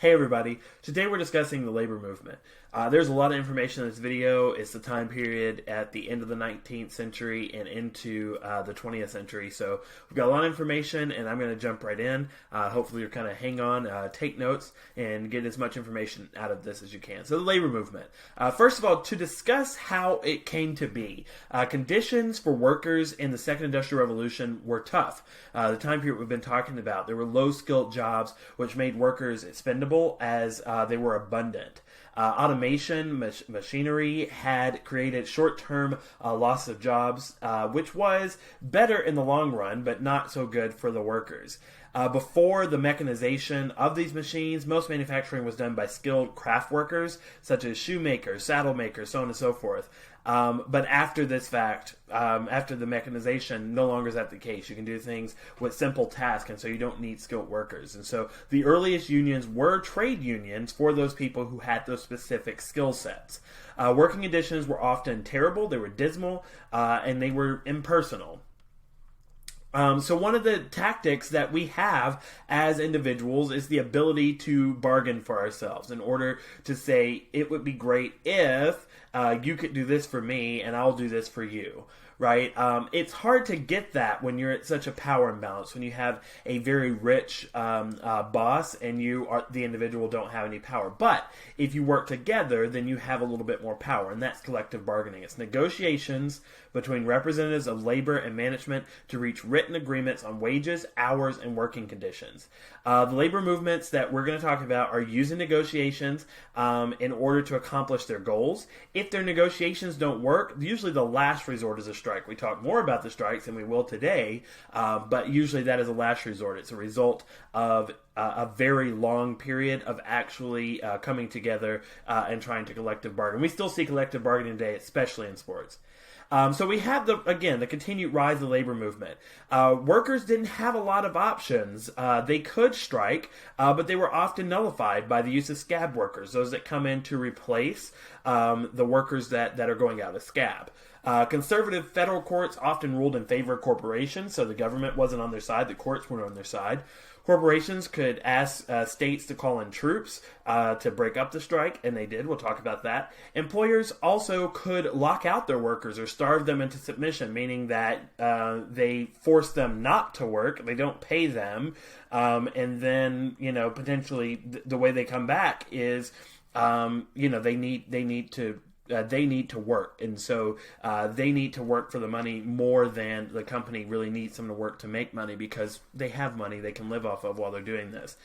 Hey everybody, today we're discussing the labor movement. There's a lot of information in this video. It's the time period at the end of the 19th century and into the 20th century. So we've got a lot of information and I'm going to jump right in. Hopefully you're kind of hang on, take notes, and get as much information out of this as you can. So the labor movement. First of all, to discuss how it came to be. Conditions for workers in the Second Industrial Revolution were tough. The time period we've been talking about, there were low-skilled jobs which made workers expendable as they were abundant. Automation, machinery had created short-term loss of jobs, which was better in the long run, but not so good for the workers. Before the mechanization of these machines, most manufacturing was done by skilled craft workers, such as shoemakers, saddle makers, so on and so forth. But after this fact, after the mechanization, no longer is that the case. You can do things with simple tasks, and so you don't need skilled workers. And so the earliest unions were trade unions for those people who had those specific skill sets. Working conditions were often terrible, they were dismal, and they were impersonal. So one of the tactics that we have as individuals is the ability to bargain for ourselves in order to say, it would be great if you could do this for me and I'll do this for you. Right? It's hard to get that when you're at such a power imbalance, when you have a very rich boss and you are the individual don't have any power. But if you work together, then you have a little bit more power, and that's collective bargaining. It's negotiations between representatives of labor and management to reach written agreements on wages, hours, and working conditions. The labor movements that we're going to talk about are using negotiations in order to accomplish their goals. If their negotiations don't work, usually the last resort is a strike. We talk more about the strikes than we will today, but usually that is a last resort. It's a result of a very long period of actually coming together and trying to collective bargain. We still see collective bargaining today, especially in sports. So we have the continued rise of the labor movement. Workers didn't have a lot of options. They could strike, but they were often nullified by the use of scab workers, those that come in to replace the workers that are going out of scab. Conservative federal courts often ruled in favor of corporations, so the government wasn't on their side, the courts weren't on their side. Corporations could ask states to call in troops to break up the strike, and they did. We'll talk about that. Employers also could lock out their workers or starve them into submission, meaning that they force them not to work, they don't pay them, and then, potentially the way they come back is, they need to work, and so they need to work for the money more than the company really needs them to work to make money, because they have money they can live off of while they're doing this.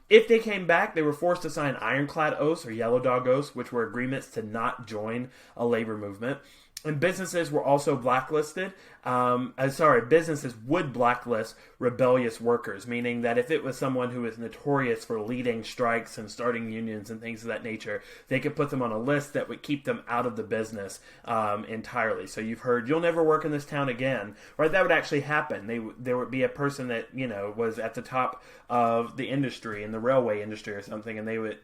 If they came back, they were forced to sign ironclad oaths or yellow dog oaths, which were agreements to not join a labor movement. And businesses were also blacklisted. Businesses would blacklist rebellious workers, meaning that if it was someone who was notorious for leading strikes and starting unions and things of that nature, they could put them on a list that would keep them out of the business entirely. So you've heard, you'll never work in this town again, right? That would actually happen. There would be a person that, was at the top of the industry, in the railway industry or something, and they would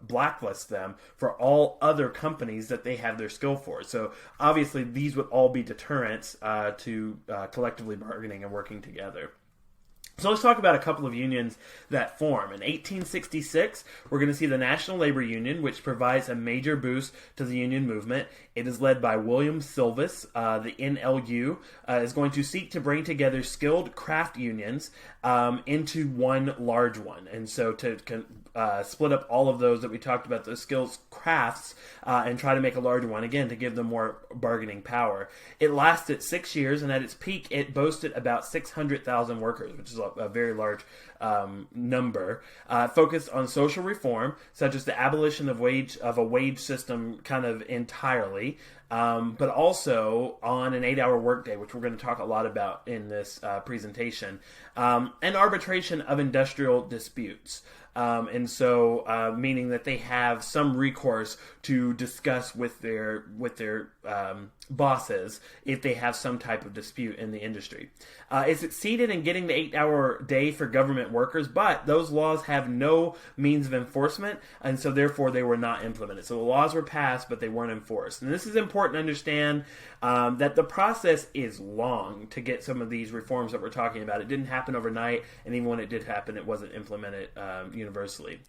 blacklist them for all other companies that they have their skill for. So obviously, these would all be deterrents to collectively bargaining and working together. So let's talk about a couple of unions that form. In 1866, we're going to see the National Labor Union, which provides a major boost to the union movement. It is led by William Silvis. The NLU is going to seek to bring together skilled craft unions into one large one. And so to split up all of those that we talked about, those skills crafts, and try to make a larger one, again, to give them more bargaining power. It lasted 6 years, and at its peak, it boasted about 600,000 workers, which is a very large number. Focused on social reform, such as the abolition of a wage system kind of entirely, but also on an 8-hour workday, which we're going to talk a lot about in this presentation, and arbitration of industrial disputes. Meaning that they have some recourse to discuss with their bosses if they have some type of dispute in the industry. It succeeded in getting the 8-hour day for government workers, but those laws have no means of enforcement, and so therefore they were not implemented. So the laws were passed, but they weren't enforced. And this is important to understand that the process is long to get some of these reforms that we're talking about. It didn't happen overnight, and even when it did happen, it wasn't implemented universally.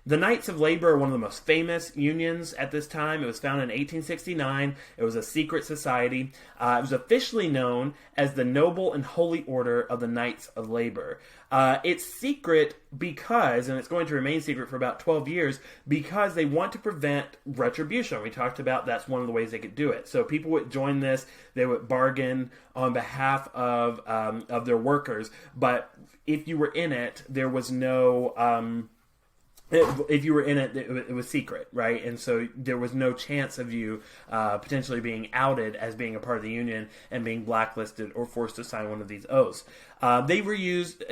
The Knights of Labor are one of the most famous unions at this time. It was founded in 1869. It was a secret society. It was officially known as the Noble and Holy Order of the Knights of Labor. It's secret because, and it's going to remain secret for about 12 years, because they want to prevent retribution. We talked about that's one of the ways they could do it. So people would join this, they would bargain on behalf of their workers, but if you were in it, there was no... if you were in it, it was secret, right? And so there was no chance of you potentially being outed as being a part of the union and being blacklisted or forced to sign one of these oaths. They used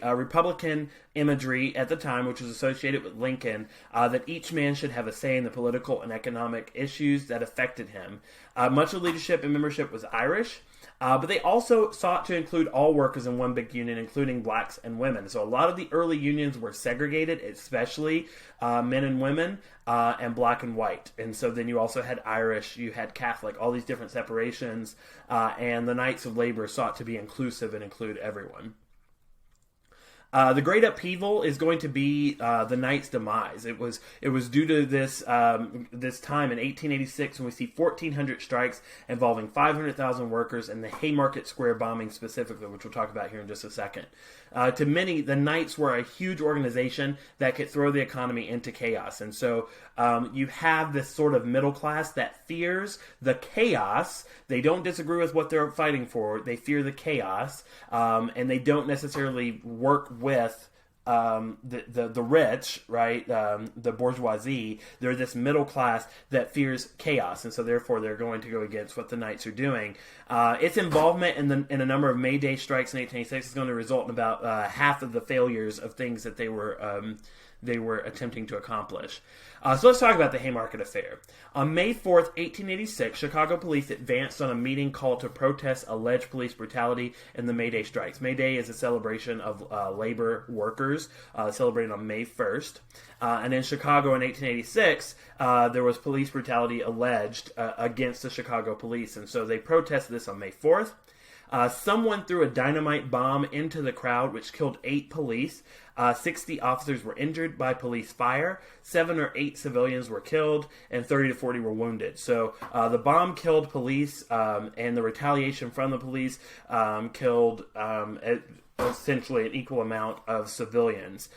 Republican imagery at the time, which was associated with Lincoln, that each man should have a say in the political and economic issues that affected him. Much of leadership and membership was Irish. But they also sought to include all workers in one big union, including blacks and women. So a lot of the early unions were segregated, especially men and women, and black and white. And so then you also had Irish, you had Catholic, all these different separations. And the Knights of Labor sought to be inclusive and include everyone. The Great Upheaval is going to be the Knights' demise. It was due to this time in 1886 when we see 1,400 strikes involving 500,000 workers and the Haymarket Square bombing specifically, which we'll talk about here in just a second. To many, the Knights were a huge organization that could throw the economy into chaos. And so you have this sort of middle class that fears the chaos. They don't disagree with what they're fighting for. They fear the chaos, and they don't necessarily work with the rich, right? The bourgeoisie. They're this middle class that fears chaos, and so therefore they're going to go against what the Knights are doing. Its involvement in a number of May Day strikes in 1886 is going to result in about half of the failures of things that they were attempting to accomplish. So let's talk about the Haymarket Affair. On May 4th, 1886, Chicago police advanced on a meeting called to protest alleged police brutality in the May Day strikes. May Day is a celebration of labor workers, celebrated on May 1st. And in Chicago in 1886, there was police brutality alleged against the Chicago police. And so they protested this on May 4th. Someone threw a dynamite bomb into the crowd, which killed 8 police. 60 officers were injured by police fire. 7 or 8 civilians were killed, and 30 to 40 were wounded. So the bomb killed police, and the retaliation from the police killed essentially an equal amount of civilians.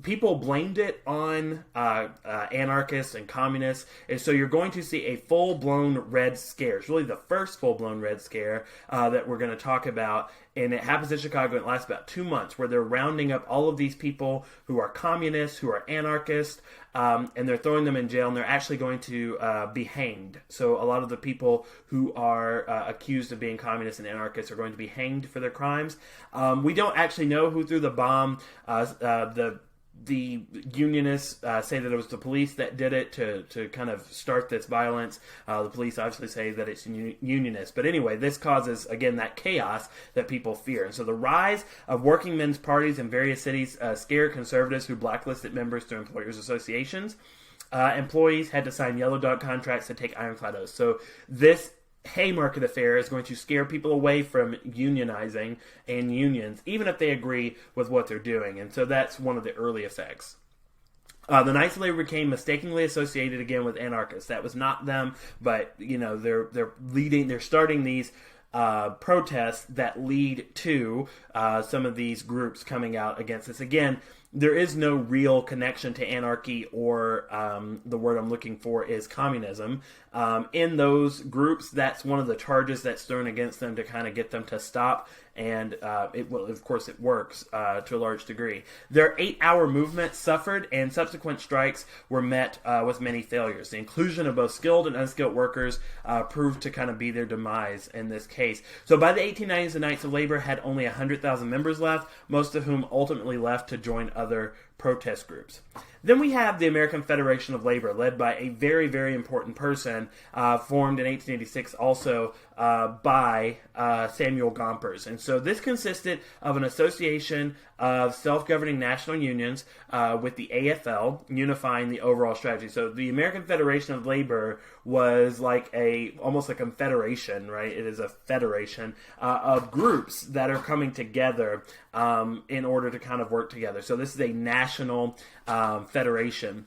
People blamed it on anarchists and communists, and so you're going to see a full-blown Red Scare. It's really the first full-blown Red Scare that we're going to talk about, and it happens in Chicago, and it lasts about 2 months, where they're rounding up all of these people who are communists, who are anarchists, and they're throwing them in jail, and they're actually going to be hanged. So a lot of the people who are accused of being communists and anarchists are going to be hanged for their crimes. We don't actually know who threw the bomb. The unionists say that it was the police that did it to kind of start this violence. The police obviously say that it's unionists. But anyway, this causes, again, that chaos that people fear. And so the rise of working men's parties in various cities scared conservatives who blacklisted members through employers' associations. Employees had to sign yellow dog contracts to take ironclad oaths. So this Haymarket Affair is going to scare people away from unionizing and unions, even if they agree with what they're doing. And so that's one of the early effects. The Knights of Labor became mistakenly associated again with anarchists. That was not them, but they're starting these protests that lead to some of these groups coming out against this. Again, there is no real connection to anarchy, or the word I'm looking for is communism. In those groups, that's one of the charges that's thrown against them to kind of get them to stop and of course, it works to a large degree. Their 8-hour movement suffered, and subsequent strikes were met with many failures. The inclusion of both skilled and unskilled workers proved to kind of be their demise in this case. So by the 1890s, the Knights of Labor had only 100,000 members left, most of whom ultimately left to join other protest groups. Then we have the American Federation of Labor, led by a very, very important person, formed in 1886 also by Samuel Gompers. And so this consisted of an association of self-governing national unions with the AFL, unifying the overall strategy. So the American Federation of Labor was like almost a confederation, right? It is a federation of groups that are coming together in order to kind of work together. So this is a national federation.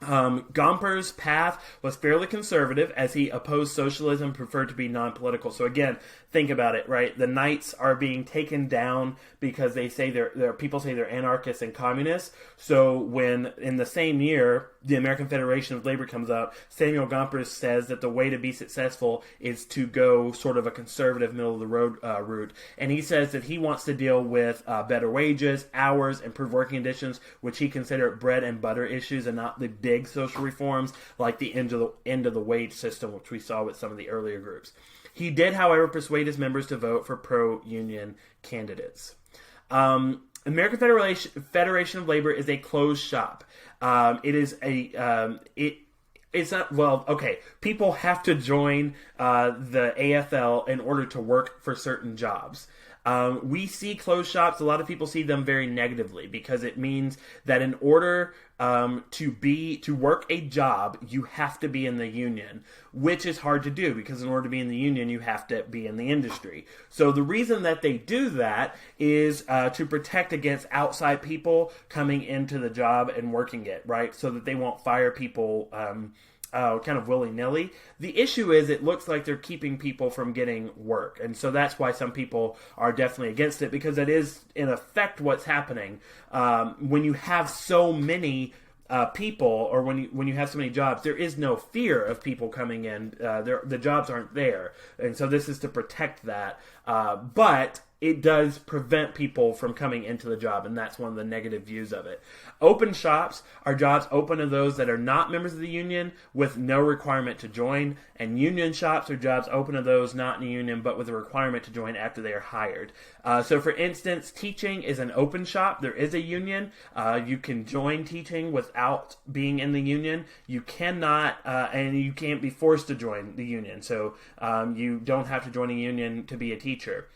Gompers' path was fairly conservative, as he opposed socialism, preferred to be non-political. So again, think about it, right? The Knights are being taken down because they say people say they're anarchists and communists. So when in the same year the American Federation of Labor comes out, Samuel Gompers says that the way to be successful is to go sort of a conservative, middle of the road route, and he says that he wants to deal with better wages, hours, improved working conditions, which he considered bread and butter issues, and not the big social reforms like the end of the wage system, which we saw with some of the earlier groups. He did, however, persuade his members to vote for pro-union candidates. American Federation of Labor is a closed shop. It's not, well, okay, people have to join the AFL in order to work for certain jobs. We see closed shops, a lot of people see them very negatively, because it means that in order to work a job, you have to be in the union, which is hard to do, because in order to be in the union, you have to be in the industry. So the reason that they do that is to protect against outside people coming into the job and working it, right? So that they won't fire people kind of willy-nilly. The issue is it looks like they're keeping people from getting work. And so that's why some people are definitely against it, because it is, in effect, what's happening. When you have so many people, or when you have so many jobs, there is no fear of people coming in. The jobs aren't there. And so this is to protect that. But it does prevent people from coming into the job, and that's one of the negative views of it. Open shops are jobs open to those that are not members of the union with no requirement to join, and union shops are jobs open to those not in the union but with a requirement to join after they are hired. So for instance, teaching is an open shop. There is a union. You can join teaching without being in the union. You cannot, and you can't be forced to join the union. So you don't have to join a union to be a teacher.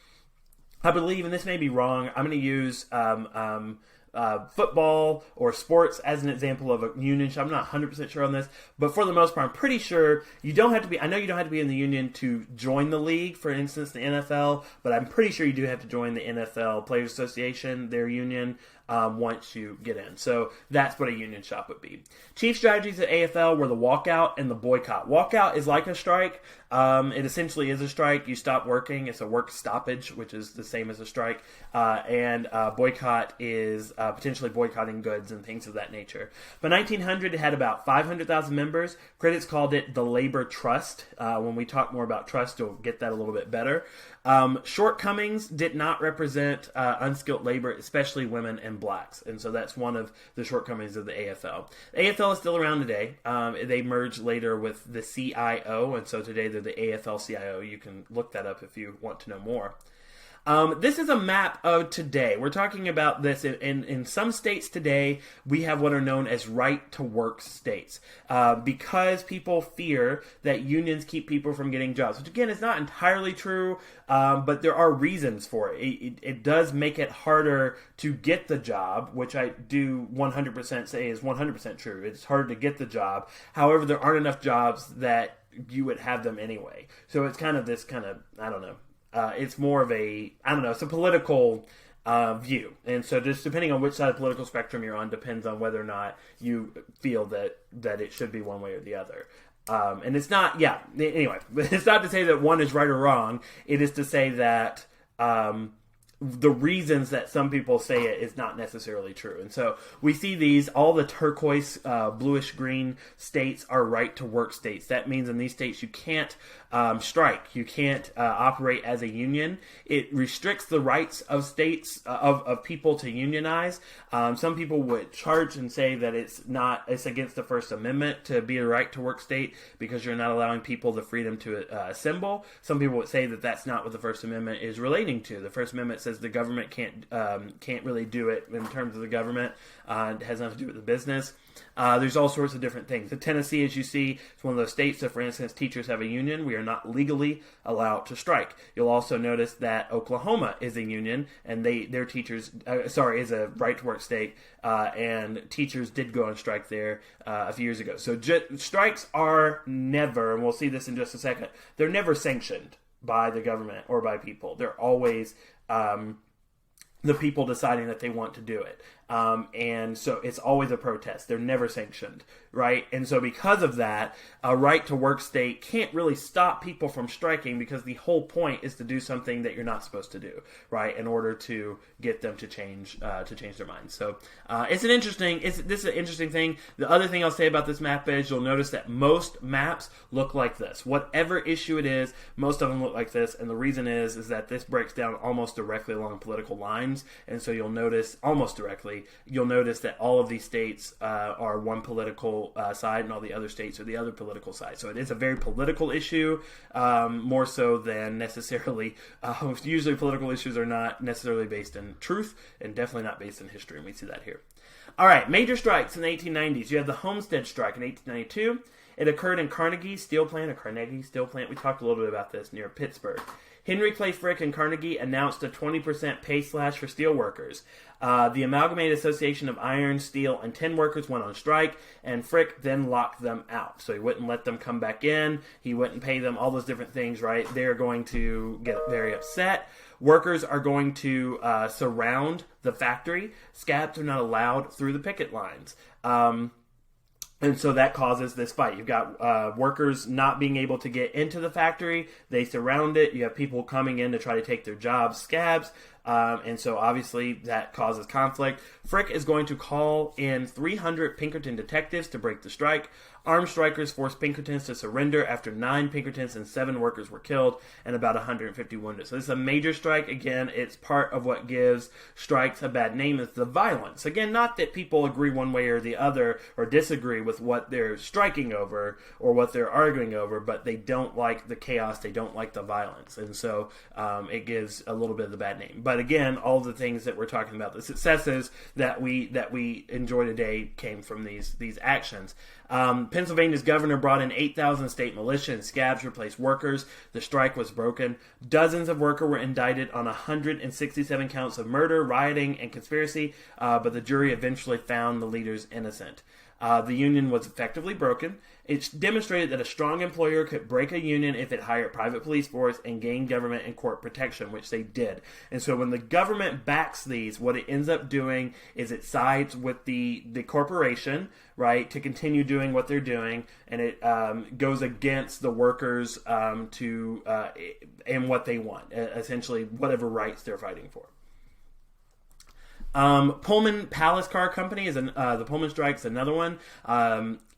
I believe, and this may be wrong, I'm going to use football or sports as an example of a union shop. I'm not 100% sure on this, but for the most part, I'm pretty sure you don't have to be, I know you don't have to be in the union to join the league, for instance, the NFL, but I'm pretty sure you do have to join the NFL Players Association, their union, once you get in. So that's what a union shop would be. Chief strategies at AFL were the walkout and the boycott. Walkout is like a strike. It essentially is a strike. You stop working. It's a work stoppage, which is the same as a strike. And boycott is potentially boycotting goods and things of that nature. By 1900, it had about 500,000 members. Critics called it the Labor Trust. When we talk more about trust, you'll get that a little bit better. Shortcomings did not represent unskilled labor, especially women and blacks. And so that's one of the shortcomings of the AFL. The AFL is still around today. They merged later with the CIO, and so today they're the AFL-CIO. You can look that up if you want to know more. This is a map of today. We're talking about this in some states today. We have what are known as right-to-work states because people fear that unions keep people from getting jobs, which again is not entirely true, but there are reasons for it. It does make it harder to get the job, which I do 100% say is 100% true. It's harder to get the job. However, there aren't enough jobs that you would have them anyway. So it's kind of this kind of, I don't know. It's more of a, I don't know, it's a political view. And so just depending on which side of the political spectrum you're on depends on whether or not you feel that it should be one way or the other. And it's not, anyway, it's not to say that one is right or wrong. It is to say that the reasons that some people say it is not necessarily true. And so we see these, all the turquoise, bluish green states are right to work states. That means in these states you can't strike, you can't operate as a union. It restricts the rights of states, of people to unionize. Some people would charge and say that it's against the First Amendment to be a right to work state because you're not allowing people the freedom to assemble. Some people would say that that's not what the First Amendment is relating to. The First Amendment says the government can't really do it in terms of the government. It has nothing to do with the business. There's all sorts of different things. In Tennessee, as you see, it's one of those states that, for instance, teachers have a union. We are not legally allowed to strike. You'll also notice that Oklahoma is a union, and their teachers, is a right-to-work state, and teachers did go on strike there a few years ago. So strikes are never, and we'll see this in just a second, they're never sanctioned by the government or by people. They're always the people deciding that they want to do it. And so it's always a protest. They're never sanctioned, right? And so because of that, a right-to-work state can't really stop people from striking because the whole point is to do something that you're not supposed to do, right? In order to get them to change their minds. So this is an interesting thing. The other thing I'll say about this map is you'll notice that most maps look like this. Whatever issue it is, most of them look like this. And the reason is that this breaks down almost directly along political lines. And so you'll notice almost directly, you'll notice that all of these states are one political side and all the other states are the other political side. So it is a very political issue, more so than necessarily, usually political issues are not necessarily based in truth and definitely not based in history, and we see that here. All right, major strikes in the 1890s. You have the Homestead Strike in 1892. It occurred in Carnegie Steel Plant. We talked a little bit about this near Pittsburgh. Henry Clay Frick and Carnegie announced a 20% pay slash for steel workers. The Amalgamated Association of Iron, Steel, and Tin Workers went on strike, and Frick then locked them out. So he wouldn't let them come back in. He wouldn't pay them, all those different things, right? They're going to get very upset. Workers are going to surround the factory. Scabs are not allowed through the picket lines. And so that causes this fight. You've got workers not being able to get into the factory. They surround it. You have people coming in to try to take their jobs, scabs. And so obviously that causes conflict. Frick is going to call in 300 Pinkerton detectives to break the strike. Armed strikers forced Pinkertons to surrender after 9 Pinkertons and 7 workers were killed and about 150 wounded. So this is a major strike. Again, it's part of what gives strikes a bad name is the violence. Again, not that people agree one way or the other or disagree with what they're striking over or what they're arguing over, but they don't like the chaos. They don't like the violence. And so it gives a little bit of the bad name. But again, all the things that we're talking about, the successes that we enjoy today came from these actions. Pennsylvania's governor brought in 8,000 state militia and scabs replaced workers. The strike was broken. Dozens of workers were indicted on 167 counts of murder, rioting, and conspiracy, but the jury eventually found the leaders innocent. The union was effectively broken. It demonstrated that a strong employer could break a union if it hired private police force and gained government and court protection, which they did. And so when the government backs these, what it ends up doing is it sides with the corporation, right, to continue doing what they're doing, and it goes against the workers and what they want, essentially whatever rights they're fighting for. Pullman Palace Car Company is the Pullman strike is another one.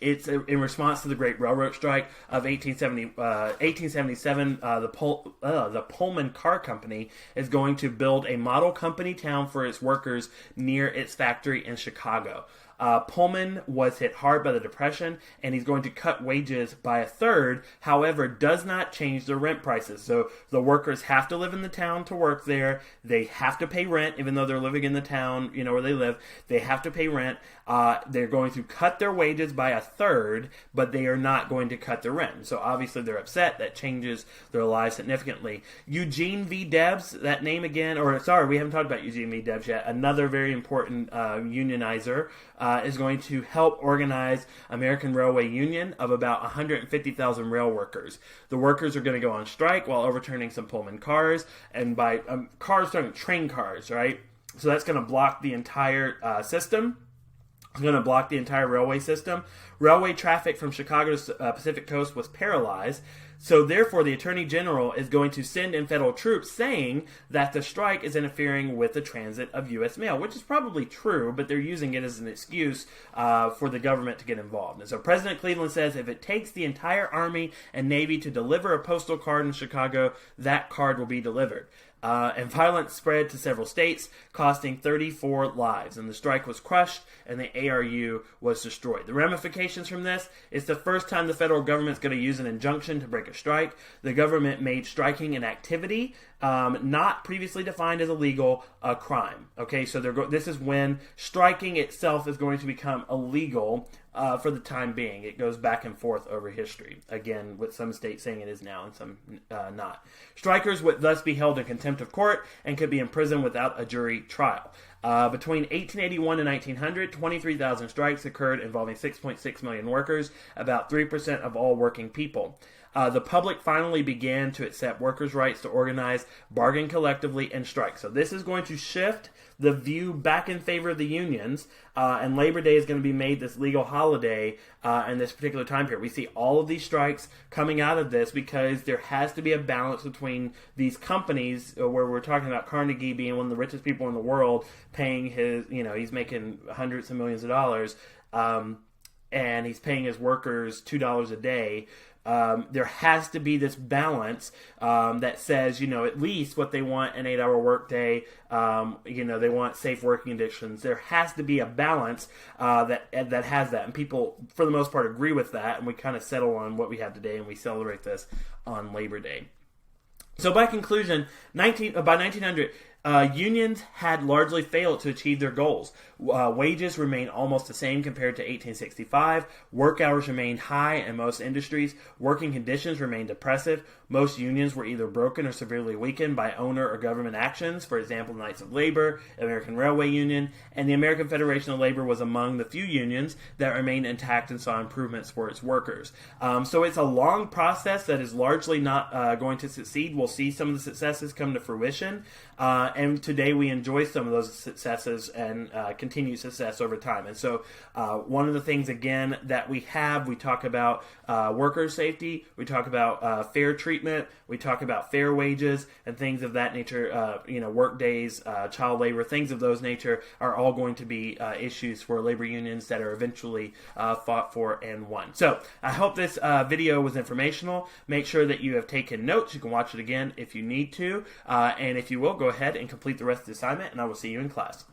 It's in response to the Great Railroad Strike of 1877. The Pullman Car Company is going to build a model company town for its workers near its factory in Chicago. Pullman was hit hard by the Depression, and he's going to cut wages by a third, however, does not change the rent prices. So the workers have to live in the town to work there. They have to pay rent, even though they're living in the town, where they live. They have to pay rent. They're going to cut their wages by a third, but they are not going to cut their rent. So obviously they're upset. That changes their lives significantly. Eugene V. Debs, that name again, we haven't talked about Eugene V. Debs yet. Another very important unionizer is going to help organize American Railway Union of about 150,000 rail workers. The workers are going to go on strike while overturning some Pullman cars, and by cars, talking train cars, right? So that's going to block the entire system. It's going to block the entire railway system. Railway traffic from Chicago to Pacific Coast was paralyzed. So therefore, the Attorney General is going to send in federal troops saying that the strike is interfering with the transit of U.S. mail, which is probably true, but they're using it as an excuse for the government to get involved. And so President Cleveland says if it takes the entire Army and Navy to deliver a postal card in Chicago, that card will be delivered. And violence spread to several states, costing 34 lives. And the strike was crushed, and the ARU was destroyed. The ramifications from this, it's the first time the federal government's going to use an injunction to break a strike. The government made striking an activity not previously defined as illegal, a crime. Okay, so this is when striking itself is going to become illegal for the time being. It goes back and forth over history. Again, with some states saying it is now and some not. Strikers would thus be held in contempt of court and could be imprisoned without a jury trial. Between 1881 and 1900, 23,000 strikes occurred involving 6.6 million workers, about 3% of all working people. The public finally began to accept workers' rights to organize, bargain collectively, and strike. So this is going to shift the view back in favor of the unions, and Labor Day is going to be made this legal holiday in this particular time period. We see all of these strikes coming out of this because there has to be a balance between these companies, where we're talking about Carnegie being one of the richest people in the world, paying his, he's making hundreds of millions of dollars, and he's paying his workers $2 a day. There has to be this balance that says, at least what they want, an 8-hour workday. They want safe working conditions. There has to be a balance that has that, and people, for the most part, agree with that. And we kind of settle on what we have today, and we celebrate this on Labor Day. So, by conclusion, by 1900. Unions had largely failed to achieve their goals. Wages remained almost the same compared to 1865. Work hours remained high in most industries. Working conditions remained oppressive. Most unions were either broken or severely weakened by owner or government actions. For example, the Knights of Labor, American Railway Union, and the American Federation of Labor was among the few unions that remained intact and saw improvements for its workers. So it's a long process that is largely not going to succeed. We'll see some of the successes come to fruition. And today we enjoy some of those successes and continued success over time. And so one of the things, again, that we talk about worker safety, we talk about fair treatment, we talk about fair wages and things of that nature, work days, child labor, things of those nature are all going to be issues for labor unions that are eventually fought for and won. So I hope this video was informational. Make sure that you have taken notes. You can watch it again if you need to. And if you will, go ahead and complete the rest of the assignment, and I will see you in class.